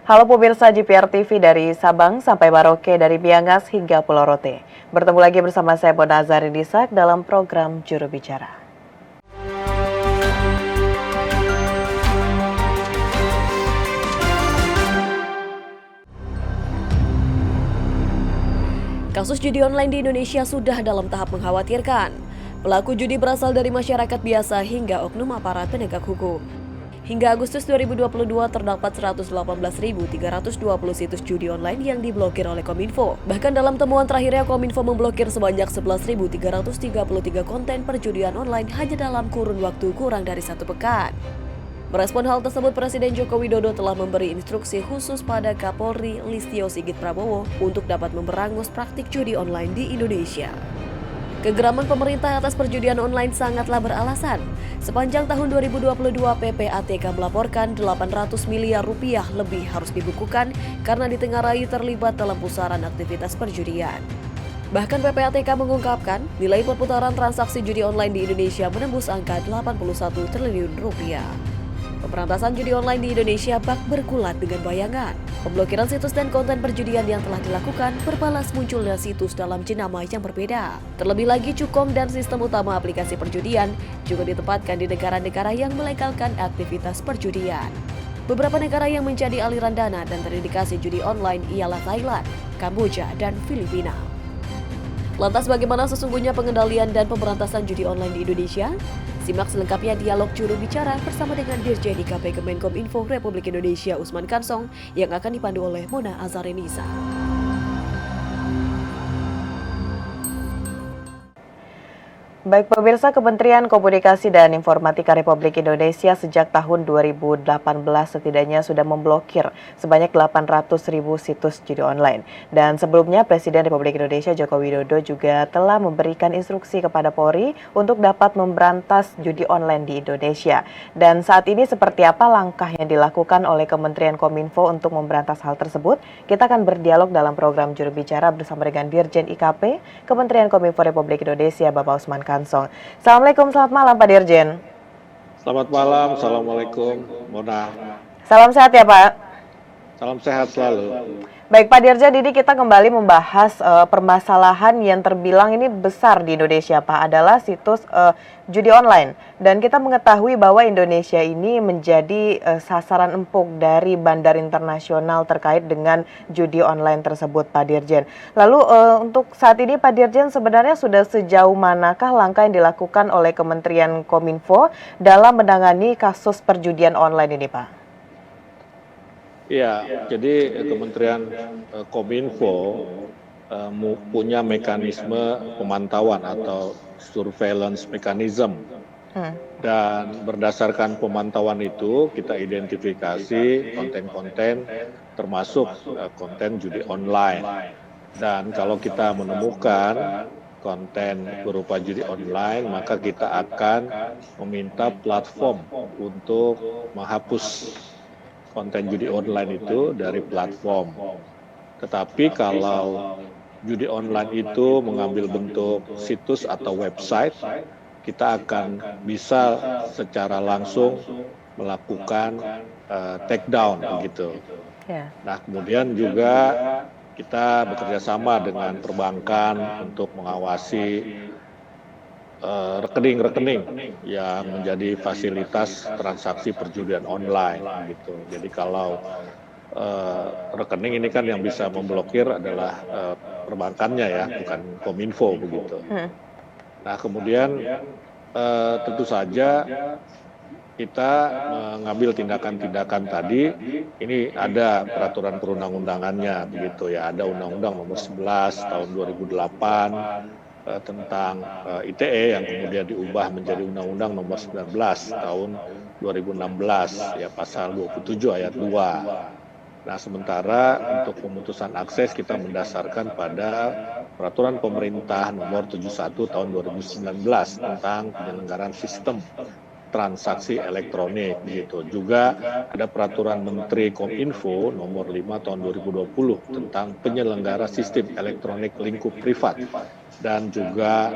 Halo pemirsa GPR TV dari Sabang sampai Maroke, dari Miangas hingga Pulau Rote. Bertemu lagi bersama saya Bona Azari Disak dalam program Juru Bicara. Kasus judi online di Indonesia sudah dalam tahap mengkhawatirkan. Pelaku judi berasal dari masyarakat biasa hingga oknum aparat penegak hukum. Hingga Agustus 2022 terdapat 118.320 situs judi online yang diblokir oleh Kominfo. Bahkan dalam temuan terakhirnya, Kominfo memblokir sebanyak 11.333 konten perjudian online hanya dalam kurun waktu kurang dari 1 pekan. Merespon hal tersebut, Presiden Joko Widodo telah memberi instruksi khusus pada Kapolri Listio Sigit Prabowo untuk dapat memberangus praktik judi online di Indonesia. Kegeraman pemerintah atas perjudian online sangatlah beralasan. Sepanjang tahun 2022, PPATK melaporkan 800 miliar rupiah lebih harus dibukukan karena ditengarai terlibat dalam pusaran aktivitas perjudian. Bahkan PPATK mengungkapkan nilai perputaran transaksi judi online di Indonesia menembus angka 81 triliun rupiah. Pemberantasan judi online di Indonesia bak bergulat dengan bayangan. Pemblokiran situs dan konten perjudian yang telah dilakukan berbalas munculnya situs dalam jenama yang berbeda. Terlebih lagi, cukong dan sistem utama aplikasi perjudian juga ditempatkan di negara-negara yang melegalkan aktivitas perjudian. Beberapa negara yang menjadi aliran dana dan terindikasi judi online ialah Thailand, Kamboja, dan Filipina. Lantas bagaimana sesungguhnya pengendalian dan pemberantasan judi online di Indonesia? Simak selengkapnya dialog juru bicara bersama dengan Dirjen IKP Kemenkominfo Republik Indonesia Usman Kansong yang akan dipandu oleh Mona Azari Nisa. Baik pemirsa, Kementerian Komunikasi dan Informatika Republik Indonesia sejak tahun 2018 setidaknya sudah memblokir sebanyak 800.000 situs judi online. Dan sebelumnya Presiden Republik Indonesia Joko Widodo juga telah memberikan instruksi kepada Polri untuk dapat memberantas judi online di Indonesia. Dan saat ini seperti apa langkah yang dilakukan oleh Kementerian Kominfo untuk memberantas hal tersebut? Kita akan berdialog dalam program Juru Bicara bersama dengan Dirjen IKP Kementerian Kominfo Republik Indonesia Bapak Usman Kansong. Assalamualaikum, selamat malam Pak Dirjen. Selamat malam, Assalamualaikum, Mona. Salam sehat ya Pak. Salam sehat selalu. Baik Pak Dirjen, ini kita kembali membahas permasalahan yang terbilang ini besar di Indonesia Pak, adalah situs judi online. Dan kita mengetahui bahwa Indonesia ini menjadi sasaran empuk dari bandar internasional terkait dengan judi online tersebut Pak Dirjen. Lalu untuk saat ini Pak Dirjen, sebenarnya sudah sejauh manakah langkah yang dilakukan oleh Kementerian Kominfo dalam menangani kasus perjudian online ini Pak? Ya, jadi Kementerian Kominfo punya mekanisme pemantauan atau surveillance mechanism. Dan berdasarkan pemantauan itu kita identifikasi konten-konten termasuk konten judi online. Dan kalau kita menemukan konten berupa judi online, maka kita akan meminta platform untuk menghapus konten judi online itu dari platform. Tetapi kalau judi online itu mengambil bentuk situs atau website, kita akan bisa secara langsung melakukan take down begitu. Nah, kemudian juga kita bekerja sama dengan perbankan untuk mengawasi rekening-rekening yang menjadi fasilitas transaksi perjudian online gitu. Jadi kalau rekening ini kan yang bisa memblokir adalah perbankannya ya, bukan Kominfo begitu. Nah kemudian tentu saja kita mengambil tindakan-tindakan tadi. Ini ada peraturan perundang-undangannya begitu ya. Ada Undang-Undang Nomor 11 Tahun 2008 tentang ITE yang kemudian diubah menjadi Undang-Undang Nomor 19 Tahun 2016 ya, pasal 27 ayat 2. Nah, sementara untuk pemutusan akses kita mendasarkan pada Peraturan Pemerintah Nomor 71 Tahun 2019 tentang penyelenggaraan sistem transaksi elektronik gitu. Juga ada Peraturan Menteri Kominfo Nomor 5 Tahun 2020 tentang penyelenggara sistem elektronik lingkup privat. Dan juga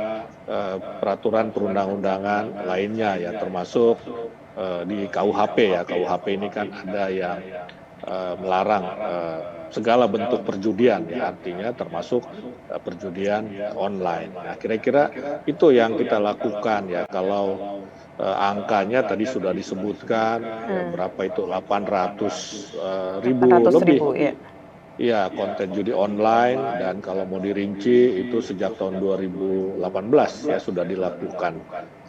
peraturan perundang-undangan lainnya ya, termasuk di KUHP ya. KUHP ini kan ada yang melarang segala bentuk perjudian, ya artinya termasuk perjudian online. Nah, kira-kira itu yang kita lakukan ya. Kalau angkanya tadi sudah disebutkan, ya berapa itu 800.000 lebih. 800.000 ya. Iya, konten judi online, dan kalau mau dirinci itu sejak tahun 2018 ya sudah dilakukan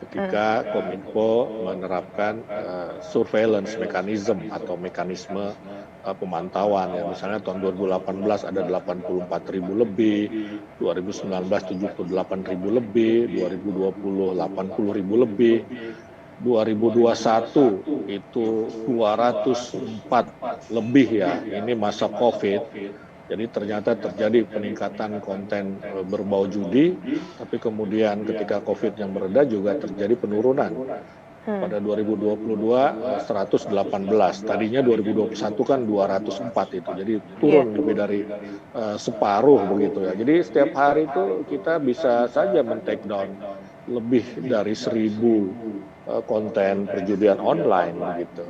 ketika Kominfo menerapkan surveillance mechanism atau mekanisme pemantauan ya. Misalnya tahun 2018 ada 84.000 lebih, 2019 78.000 lebih, 2020 80.000 lebih. 2021 itu 204 lebih ya, ini masa COVID. Jadi ternyata terjadi peningkatan konten berbau judi, tapi kemudian ketika COVID yang mereda juga terjadi penurunan. Pada 2022 118, tadinya 2021 kan 204 itu, jadi turun lebih dari separuh begitu ya. Jadi setiap hari itu kita bisa saja men-take down lebih dari 1.000 konten perjudian online gitu.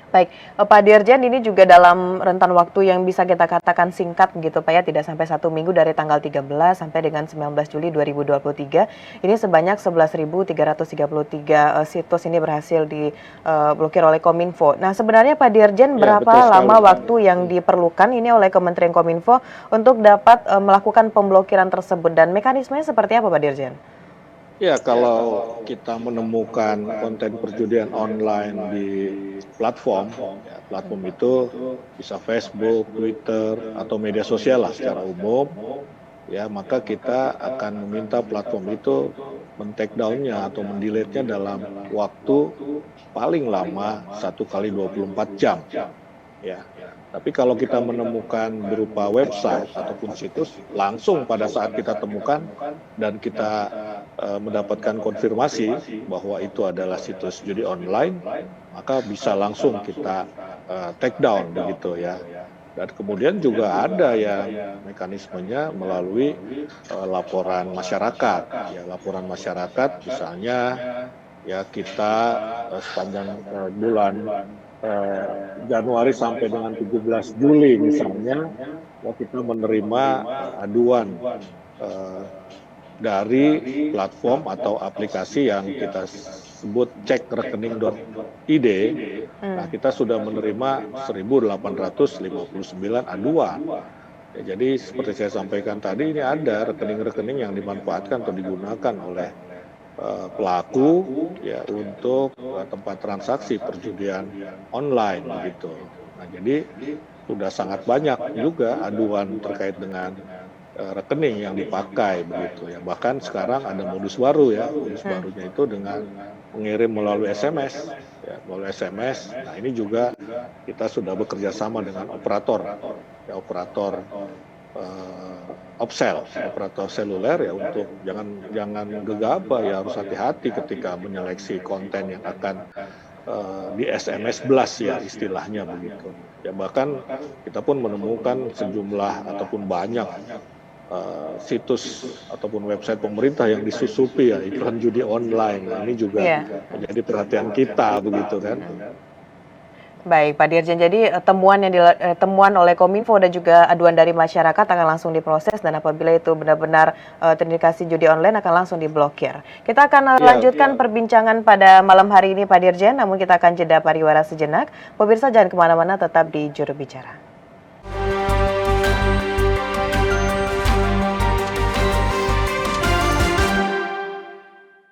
Baik, Pak Dirjen, ini juga dalam rentan waktu yang bisa kita katakan singkat gitu Pak ya, tidak sampai 1 minggu dari tanggal 13 sampai dengan 19 Juli 2023, ini sebanyak 11.333 situs ini berhasil diblokir oleh Kominfo. Nah sebenarnya Pak Dirjen, berapa lama waktu yang diperlukan ini oleh Kementerian Kominfo untuk dapat melakukan pemblokiran tersebut, dan mekanismenya seperti apa Pak Dirjen? Ya, kalau kita menemukan konten perjudian online di platform, ya, platform itu bisa Facebook, Twitter, atau media sosial lah secara umum, ya maka kita akan meminta platform itu men-take down-nya atau mendelete-nya dalam waktu paling lama 1 kali 24 jam. Ya. Tapi kalau kita menemukan berupa website ataupun situs, langsung pada saat kita temukan dan kita mendapatkan konfirmasi bahwa itu adalah situs judi online, maka bisa langsung kita take down begitu ya. Dan kemudian juga ada yang mekanismenya melalui laporan masyarakat. Ya, laporan masyarakat misalnya ya kita sepanjang bulan Januari sampai dengan 17 Juli misalnya, kita menerima aduan dari platform atau aplikasi yang kita sebut cekrekening.id. Nah, kita sudah menerima 1.859 aduan. Ya, jadi seperti saya sampaikan tadi, ini ada rekening-rekening yang dimanfaatkan atau digunakan oleh pelaku ya untuk tempat transaksi perjudian online begitu. Nah, jadi sudah sangat banyak juga aduan terkait dengan rekening yang dipakai begitu ya. Bahkan sekarang ada modus baru ya. Modus barunya itu dengan mengirim melalui SMS ya, melalui SMS. Nah, ini juga kita sudah bekerja sama dengan operator ya, operator operator seluler ya, untuk jangan gegabah ya, harus hati-hati ketika menyeleksi konten yang akan di SMS blast ya istilahnya begitu. Ya bahkan kita pun menemukan sejumlah ataupun banyak situs ataupun website pemerintah yang disusupi ya iklan judi online. Nah, ini juga menjadi perhatian kita begitu kan. Baik, Pak Dirjen. Jadi temuan oleh Kominfo dan juga aduan dari masyarakat akan langsung diproses, dan apabila itu benar-benar terindikasi judi online akan langsung diblokir. Kita akan lanjutkan perbincangan pada malam hari ini Pak Dirjen, namun kita akan jeda pariwara sejenak. Pemirsa jangan kemana-mana, tetap di Juru Bicara.